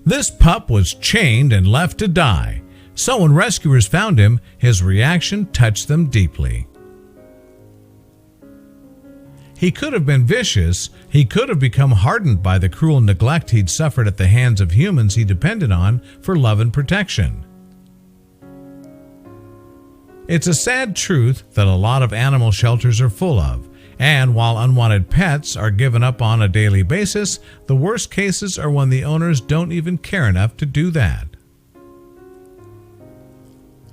This pup was chained and left to die, so when rescuers found him, his reaction touched them deeply. He could have been vicious, he could have become hardened by the cruel neglect he'd suffered at the hands of humans he depended on for love and protection. It's a sad truth that a lot of animal shelters are full of, and while unwanted pets are given up on a daily basis, the worst cases are when the owners don't even care enough to do that.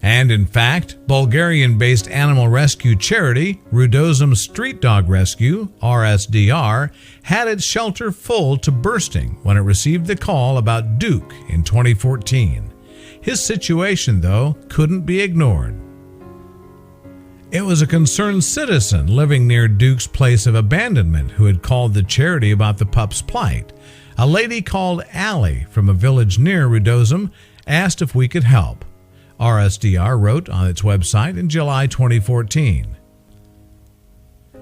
And in fact, Bulgarian-based animal rescue charity Rudozem Street Dog Rescue, RSDR, had its shelter full to bursting when it received the call about Duke in 2014. His situation, though, couldn't be ignored. It was a concerned citizen living near Duke's place of abandonment who had called the charity about the pup's plight. A lady called Allie from a village near Rudozem asked if we could help. RSDR wrote on its website in July 2014.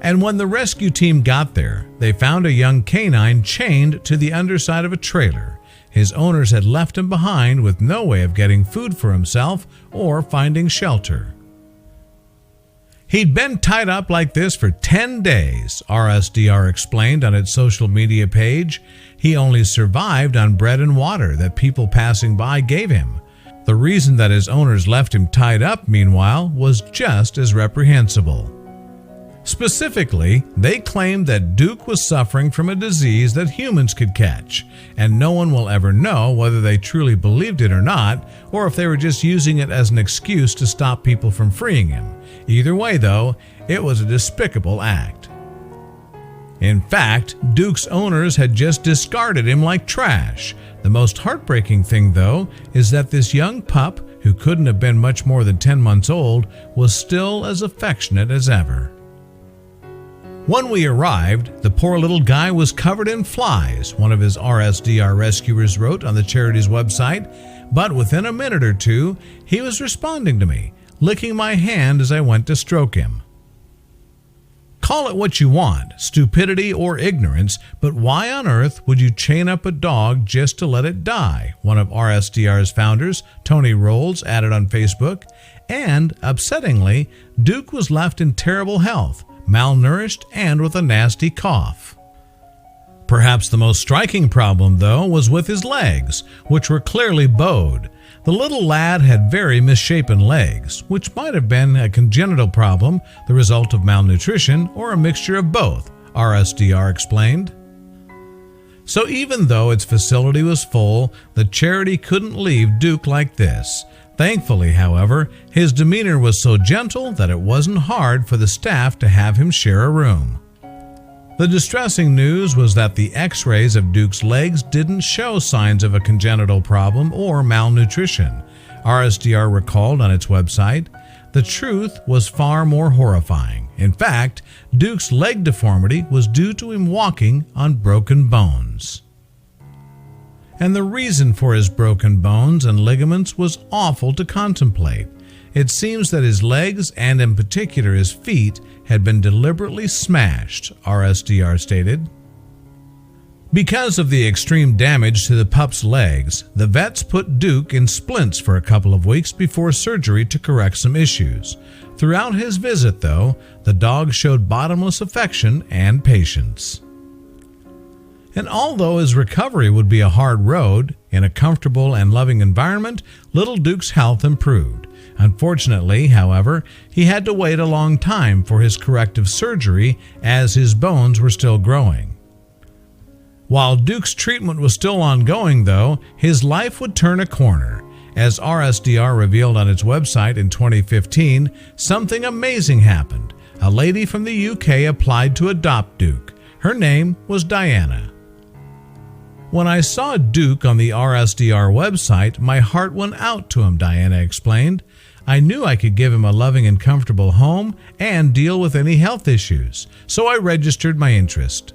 And when the rescue team got there, they found a young canine chained to the underside of a trailer. His owners had left him behind with no way of getting food for himself or finding shelter. He'd been tied up like this for 10 days, RSDR explained on its social media page. He only survived on bread and water that people passing by gave him. The reason that his owners left him tied up, meanwhile, was just as reprehensible. Specifically, they claimed that Duke was suffering from a disease that humans could catch, and no one will ever know whether they truly believed it or not, or if they were just using it as an excuse to stop people from freeing him. Either way, though, it was a despicable act. In fact, Duke's owners had just discarded him like trash. The most heartbreaking thing, though, is that this young pup, who couldn't have been much more than 10 months old, was still as affectionate as ever. When we arrived, the poor little guy was covered in flies, one of his RSDR rescuers wrote on the charity's website, but within a minute or two, he was responding to me, licking my hand as I went to stroke him. Call it what you want, stupidity or ignorance, but why on earth would you chain up a dog just to let it die? One of RSDR's founders, Tony Rolls, added on Facebook. And, upsettingly, Duke was left in terrible health, malnourished, and with a nasty cough. Perhaps the most striking problem, though, was with his legs, which were clearly bowed. The little lad had very misshapen legs, which might have been a congenital problem, the result of malnutrition, or a mixture of both, RSDR explained. So even though its facility was full, the charity couldn't leave Duke like this. Thankfully, however, his demeanor was so gentle that it wasn't hard for the staff to have him share a room. The distressing news was that the x-rays of Duke's legs didn't show signs of a congenital problem or malnutrition. RSDR recalled on its website, the truth was far more horrifying. In fact, Duke's leg deformity was due to him walking on broken bones. And the reason for his broken bones and ligaments was awful to contemplate. It seems that his legs, and in particular his feet, had been deliberately smashed, RSDR stated. Because of the extreme damage to the pup's legs, the vets put Duke in splints for a couple of weeks before surgery to correct some issues. Throughout his visit, though, the dog showed bottomless affection and patience. And although his recovery would be a hard road, in a comfortable and loving environment, little Duke's health improved. Unfortunately, however, he had to wait a long time for his corrective surgery as his bones were still growing. While Duke's treatment was still ongoing, though, his life would turn a corner. As RSDR revealed on its website in 2015, something amazing happened. A lady from the UK applied to adopt Duke. Her name was Diana. When I saw Duke on the RSDR website, my heart went out to him, Diana explained. I knew I could give him a loving and comfortable home and deal with any health issues, so I registered my interest.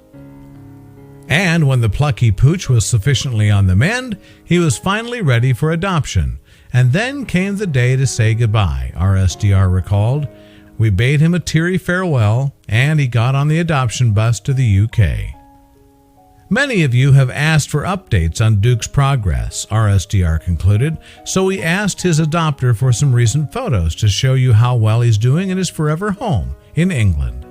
And when the plucky pooch was sufficiently on the mend, he was finally ready for adoption. And then came the day to say goodbye, RSDR recalled. We bade him a teary farewell, and he got on the adoption bus to the UK. Many of you have asked for updates on Duke's progress, RSDR concluded, so we asked his adopter for some recent photos to show you how well he's doing in his forever home in England.